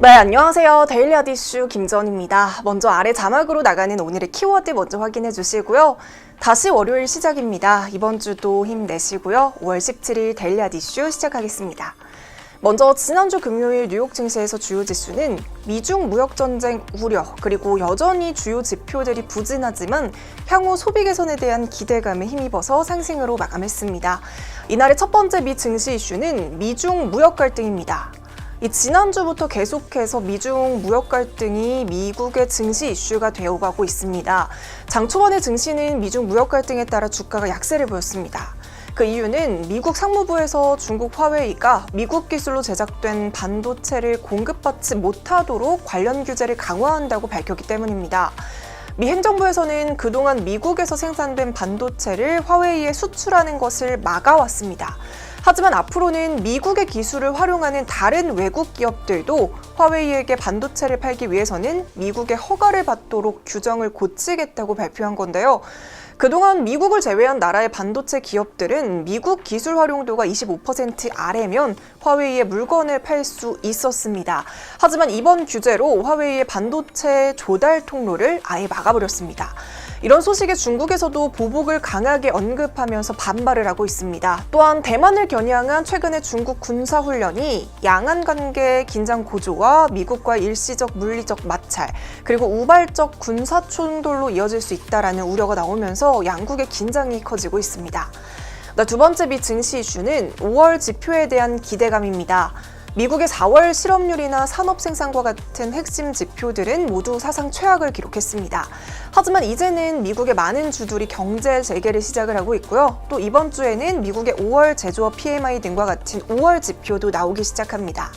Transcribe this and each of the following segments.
네, 안녕하세요. 데일리 핫 이슈 김전입니다. 먼저 아래 자막으로 나가는 오늘의 키워드 먼저 확인해 주시고요. 다시 월요일 시작입니다. 이번 주도 힘내시고요. 5월 17일 데일리 핫 이슈 시작하겠습니다. 먼저 지난주 금요일 뉴욕 증시에서 주요 지수는 미중 무역전쟁 우려, 그리고 여전히 주요 지표들이 부진하지만 향후 소비 개선에 대한 기대감에 힘입어서 상승으로 마감했습니다. 이날의 첫 번째 미 증시 이슈는 미중 무역 갈등입니다. 지난주부터 계속해서 미중 무역 갈등이 미국의 증시 이슈가 되어가고 있습니다. 장 초반의 증시는 미중 무역 갈등에 따라 주가가 약세를 보였습니다. 그 이유는 미국 상무부에서 중국 화웨이가 미국 기술로 제작된 반도체를 공급받지 못하도록 관련 규제를 강화한다고 밝혔기 때문입니다. 미 행정부에서는 그동안 미국에서 생산된 반도체를 화웨이에 수출하는 것을 막아왔습니다. 하지만 앞으로는 미국의 기술을 활용하는 다른 외국 기업들도 화웨이에게 반도체를 팔기 위해서는 미국의 허가를 받도록 규정을 고치겠다고 발표한 건데요. 그동안 미국을 제외한 나라의 반도체 기업들은 미국 기술 활용도가 25% 아래면 화웨이에 물건을 팔 수 있었습니다. 하지만 이번 규제로 화웨이의 반도체 조달 통로를 아예 막아버렸습니다. 이런 소식에 중국에서도 보복을 강하게 언급하면서 반발을 하고 있습니다. 또한 대만을 겨냥한 최근의 중국 군사훈련이 양안 관계 긴장 고조와 미국과의 일시적 물리적 마찰, 그리고 우발적 군사 충돌로 이어질 수 있다라는 우려가 나오면서 양국의 긴장이 커지고 있습니다. 두 번째 미 증시 이슈는 5월 지표에 대한 기대감입니다. 미국의 4월 실업률이나 산업 생산과 같은 핵심 지표들은 모두 사상 최악을 기록했습니다. 하지만 이제는 미국의 많은 주들이 경제 재개를 시작을 하고 있고요. 또 이번 주에는 미국의 5월 제조업 PMI 등과 같은 5월 지표도 나오기 시작합니다.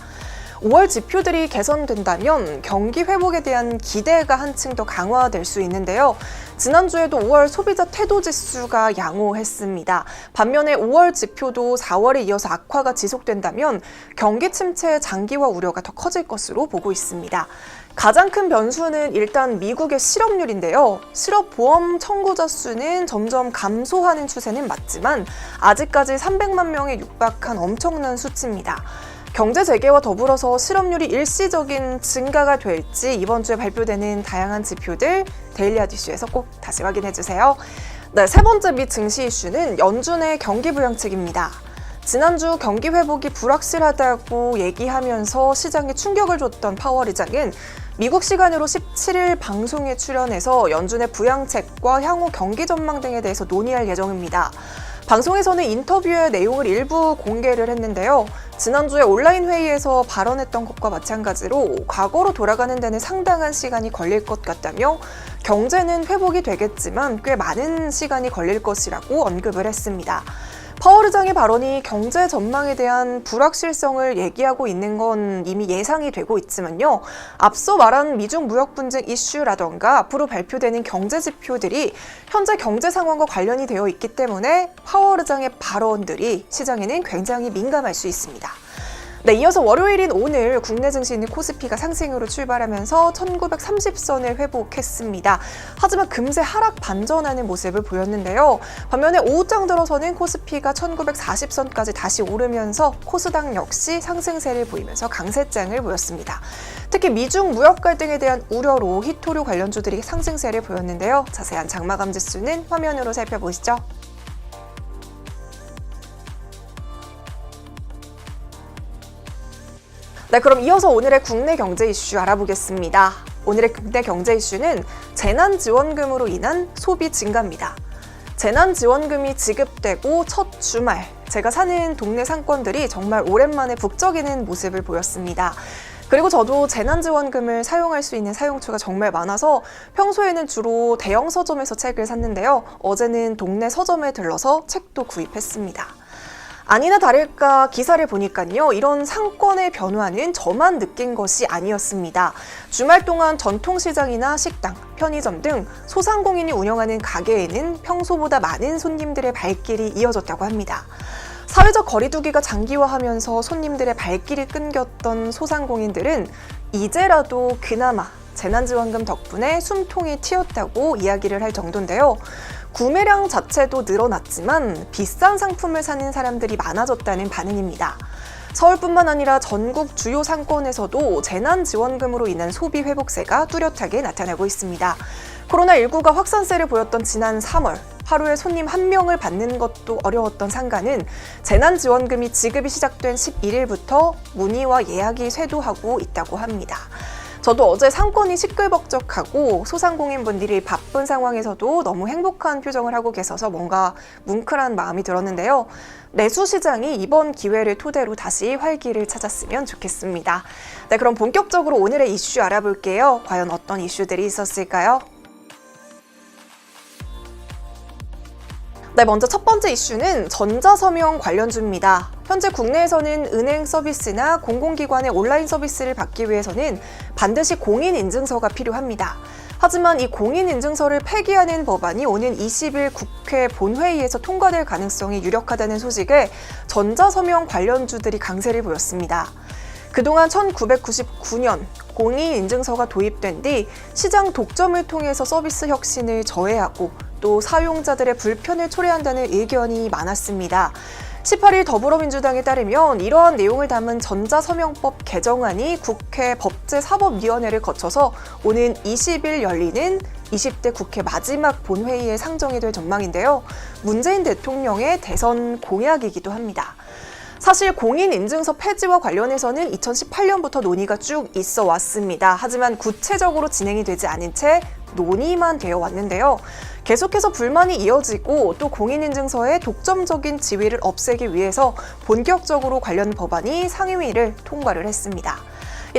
5월 지표들이 개선된다면 경기 회복에 대한 기대가 한층 더 강화될 수 있는데요. 지난주에도 5월 소비자 태도 지수가 양호했습니다. 반면에 5월 지표도 4월에 이어서 악화가 지속된다면 경기 침체의 장기화 우려가 더 커질 것으로 보고 있습니다. 가장 큰 변수는 일단 미국의 실업률인데요. 실업보험 청구자 수는 점점 감소하는 추세는 맞지만 아직까지 300만 명에 육박한 엄청난 수치입니다. 경제 재개와 더불어서 실업률이 일시적인 증가가 될지 이번 주에 발표되는 다양한 지표들 데일리 핫 이슈에서 꼭 다시 확인해 주세요. 네, 세 번째 미 증시 이슈는 연준의 경기 부양책입니다. 지난주 경기 회복이 불확실하다고 얘기하면서 시장에 충격을 줬던 파월 의장은 미국 시간으로 17일 방송에 출연해서 연준의 부양책과 향후 경기 전망 등에 대해서 논의할 예정입니다. 방송에서는 인터뷰의 내용을 일부 공개를 했는데요. 지난주에 온라인 회의에서 발언했던 것과 마찬가지로 과거로 돌아가는 데는 상당한 시간이 걸릴 것 같다며 경제는 회복이 되겠지만 꽤 많은 시간이 걸릴 것이라고 언급을 했습니다. 파월 의장의 발언이 경제 전망에 대한 불확실성을 얘기하고 있는 건 이미 예상이 되고 있지만요. 앞서 말한 미중 무역 분쟁 이슈라던가 앞으로 발표되는 경제 지표들이 현재 경제 상황과 관련이 되어 있기 때문에 파월 의장의 발언들이 시장에는 굉장히 민감할 수 있습니다. 네, 이어서 월요일인 오늘 국내 증시는 코스피가 상승으로 출발하면서 1930선을 회복했습니다. 하지만 금세 하락 반전하는 모습을 보였는데요. 반면에 오후장 들어서는 코스피가 1940선까지 다시 오르면서 코스닥 역시 상승세를 보이면서 강세장을 보였습니다. 특히 미중 무역 갈등에 대한 우려로 히토류 관련주들이 상승세를 보였는데요. 자세한 장마감 지수는 화면으로 살펴보시죠. 네, 그럼 이어서 오늘의 국내 경제 이슈 알아보겠습니다. 오늘의 국내 경제 이슈는 재난지원금으로 인한 소비 증가입니다. 재난지원금이 지급되고 첫 주말, 제가 사는 동네 상권들이 정말 오랜만에 북적이는 모습을 보였습니다. 그리고 저도 재난지원금을 사용할 수 있는 사용처가 정말 많아서 평소에는 주로 대형 서점에서 책을 샀는데요. 어제는 동네 서점에 들러서 책도 구입했습니다. 아니나 다를까 기사를 보니까요. 이런 상권의 변화는 저만 느낀 것이 아니었습니다. 주말 동안 전통시장이나 식당, 편의점 등 소상공인이 운영하는 가게에는 평소보다 많은 손님들의 발길이 이어졌다고 합니다. 사회적 거리두기가 장기화하면서 손님들의 발길이 끊겼던 소상공인들은 이제라도 그나마 재난지원금 덕분에 숨통이 트였다고 이야기를 할 정도인데요. 구매량 자체도 늘어났지만 비싼 상품을 사는 사람들이 많아졌다는 반응입니다. 서울뿐만 아니라 전국 주요 상권에서도 재난지원금으로 인한 소비 회복세가 뚜렷하게 나타나고 있습니다. 코로나19가 확산세를 보였던 지난 3월, 하루에 손님 1명을 받는 것도 어려웠던 상가는 재난지원금이 지급이 시작된 11일부터 문의와 예약이 쇄도하고 있다고 합니다. 저도 어제 상권이 시끌벅적하고 소상공인분들이 바쁜 상황에서도 너무 행복한 표정을 하고 계셔서 뭔가 뭉클한 마음이 들었는데요. 내수시장이 이번 기회를 토대로 다시 활기를 찾았으면 좋겠습니다. 네, 그럼 본격적으로 오늘의 이슈 알아볼게요. 과연 어떤 이슈들이 있었을까요? 네, 먼저 첫 번째 이슈는 전자서명 관련주입니다. 현재 국내에서는 은행 서비스나 공공기관의 온라인 서비스를 받기 위해서는 반드시 공인인증서가 필요합니다. 하지만 이 공인인증서를 폐기하는 법안이 오는 20일 국회 본회의에서 통과될 가능성이 유력하다는 소식에 전자서명 관련주들이 강세를 보였습니다. 그동안 1999년 공인인증서가 도입된 뒤 시장 독점을 통해서 서비스 혁신을 저해하고 또 사용자들의 불편을 초래한다는 의견이 많았습니다. 18일 더불어민주당에 따르면 이러한 내용을 담은 전자서명법 개정안이 국회 법제사법위원회를 거쳐서 오는 20일 열리는 20대 국회 마지막 본회의에 상정이 될 전망인데요. 문재인 대통령의 대선 공약이기도 합니다. 사실 공인인증서 폐지와 관련해서는 2018년부터 논의가 쭉 있어 왔습니다. 하지만 구체적으로 진행이 되지 않은 채 논의만 되어 왔는데요. 계속해서 불만이 이어지고 또 공인인증서의 독점적인 지위를 없애기 위해서 본격적으로 관련 법안이 상임위를 통과를 했습니다.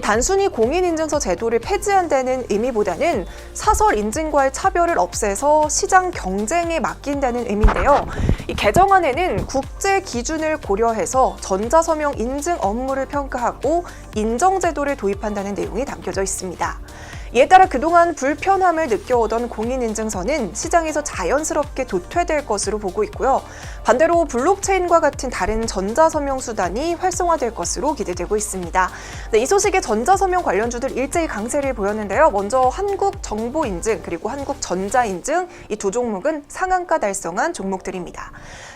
단순히 공인인증서 제도를 폐지한다는 의미보다는 사설 인증과의 차별을 없애서 시장 경쟁에 맡긴다는 의미인데요. 이 개정안에는 국제 기준을 고려해서 전자서명 인증 업무를 평가하고 인정제도를 도입한다는 내용이 담겨져 있습니다. 이에 따라 그동안 불편함을 느껴오던 공인인증서는 시장에서 자연스럽게 도태될 것으로 보고 있고요. 반대로 블록체인과 같은 다른 전자서명 수단이 활성화될 것으로 기대되고 있습니다. 네, 이 소식에 전자서명 관련주들 일제히 강세를 보였는데요. 먼저 한국정보인증 그리고 한국전자인증 이 두 종목은 상한가 달성한 종목들입니다.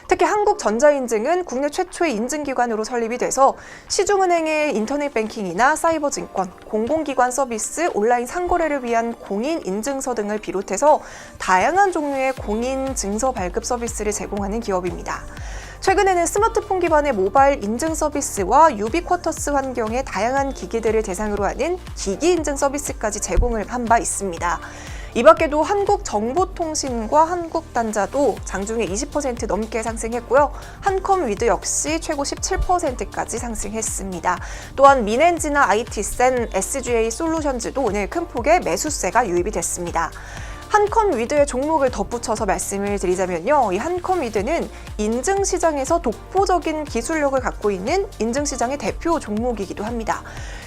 특히 한국전자인증은 국내 최초의 인증기관으로 설립이 돼서 시중은행의 인터넷뱅킹이나 사이버증권, 공공기관 서비스, 온라인 상거래를 위한 공인인증서 등을 비롯해서 다양한 종류의 공인증서 발급 서비스를 제공하는 기업입니다. 최근에는 스마트폰 기반의 모바일 인증 서비스와 유비쿼터스 환경의 다양한 기기들을 대상으로 하는 기기 인증 서비스까지 제공을 한 바 있습니다. 이 밖에도 한국정보통신과 한국단자도 장중에 20% 넘게 상승했고요. 한컴위드 역시 최고 17%까지 상승했습니다. 또한 민엔지나 IT센, SGA 솔루션즈도 오늘 큰 폭의 매수세가 유입이 됐습니다. 한컴위드의 종목을 덧붙여서 말씀을 드리자면요. 이 한컴위드는 인증시장에서 독보적인 기술력을 갖고 있는 인증시장의 대표 종목이기도 합니다.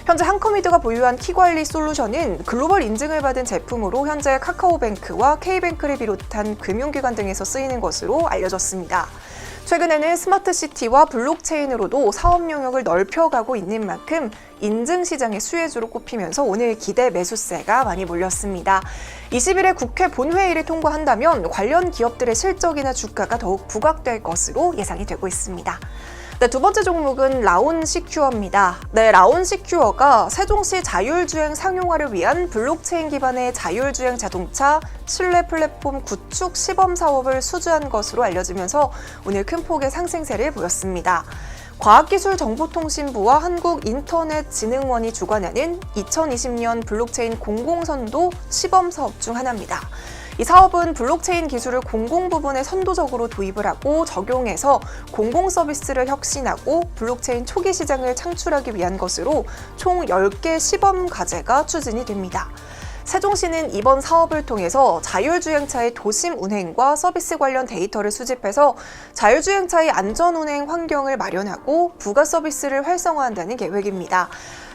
현재 한컴위드가 보유한 키관리 솔루션은 글로벌 인증을 받은 제품으로 현재 카카오뱅크와 K뱅크를 비롯한 금융기관 등에서 쓰이는 것으로 알려졌습니다. 최근에는 스마트시티와 블록체인으로도 사업 영역을 넓혀가고 있는 만큼 인증시장의 수혜주로 꼽히면서 오늘 기대 매수세가 많이 몰렸습니다. 20일에 국회 본회의를 통과한다면 관련 기업들의 실적이나 주가가 더욱 부각될 것으로 예상이 되고 있습니다. 네, 두 번째 종목은 라온시큐어입니다. 네, 라온시큐어가 세종시 자율주행 상용화를 위한 블록체인 기반의 자율주행 자동차 신뢰 플랫폼 구축 시범 사업을 수주한 것으로 알려지면서 오늘 큰 폭의 상승세를 보였습니다. 과학기술정보통신부와 한국인터넷진흥원이 주관하는 2020년 블록체인 공공선도 시범 사업 중 하나입니다. 이 사업은 블록체인 기술을 공공 부분에 선도적으로 도입을 하고 적용해서 공공 서비스를 혁신하고 블록체인 초기 시장을 창출하기 위한 것으로 총 10개 시범 과제가 추진이 됩니다. 세종시는 이번 사업을 통해서 자율주행차의 도심 운행과 서비스 관련 데이터를 수집해서 자율주행차의 안전운행 환경을 마련하고 부가 서비스를 활성화한다는 계획입니다.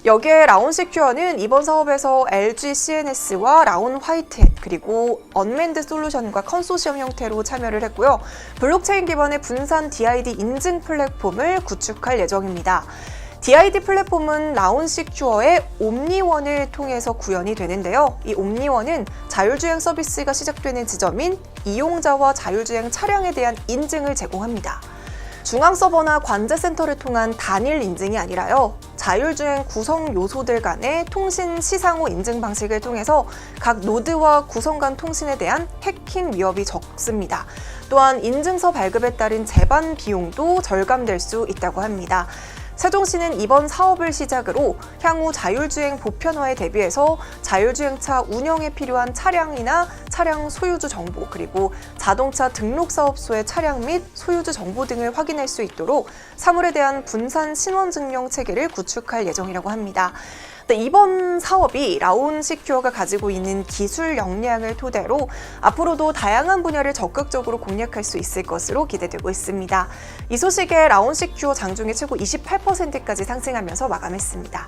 여기에 라온시큐어는 이번 사업에서 LG CNS와 라온 화이트햇 그리고 언맨드 솔루션과 컨소시엄 형태로 참여를 했고요. 블록체인 기반의 분산 DID 인증 플랫폼을 구축할 예정입니다. DID 플랫폼은 라온시큐어의 옴니원을 통해서 구현이 되는데요. 이 옴니원은 자율주행 서비스가 시작되는 지점인 이용자와 자율주행 차량에 대한 인증을 제공합니다. 중앙 서버나 관제 센터를 통한 단일 인증이 아니라요. 자율주행 구성 요소들 간의 통신 시상호 인증 방식을 통해서 각 노드와 구성 간 통신에 대한 해킹 위협이 적습니다. 또한 인증서 발급에 따른 재반 비용도 절감될 수 있다고 합니다. 세종시는 이번 사업을 시작으로 향후 자율주행 보편화에 대비해서 자율주행차 운영에 필요한 차량이나 차량 소유주 정보, 그리고 자동차 등록사업소의 차량 및 소유주 정보 등을 확인할 수 있도록 사물에 대한 분산 신원증명 체계를 구축할 예정이라고 합니다. 이번 사업이 라온시큐어가 가지고 있는 기술 역량을 토대로 앞으로도 다양한 분야를 적극적으로 공략할 수 있을 것으로 기대되고 있습니다. 이 소식에 라온시큐어 장중에 최고 28%까지 상승하면서 마감했습니다.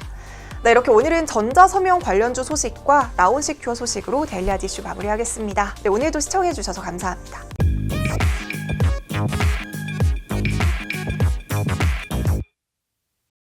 이렇게 오늘은 전자서명 관련주 소식과 라온시큐어 소식으로 데일리아디슈 마무리하겠습니다. 오늘도 시청해주셔서 감사합니다.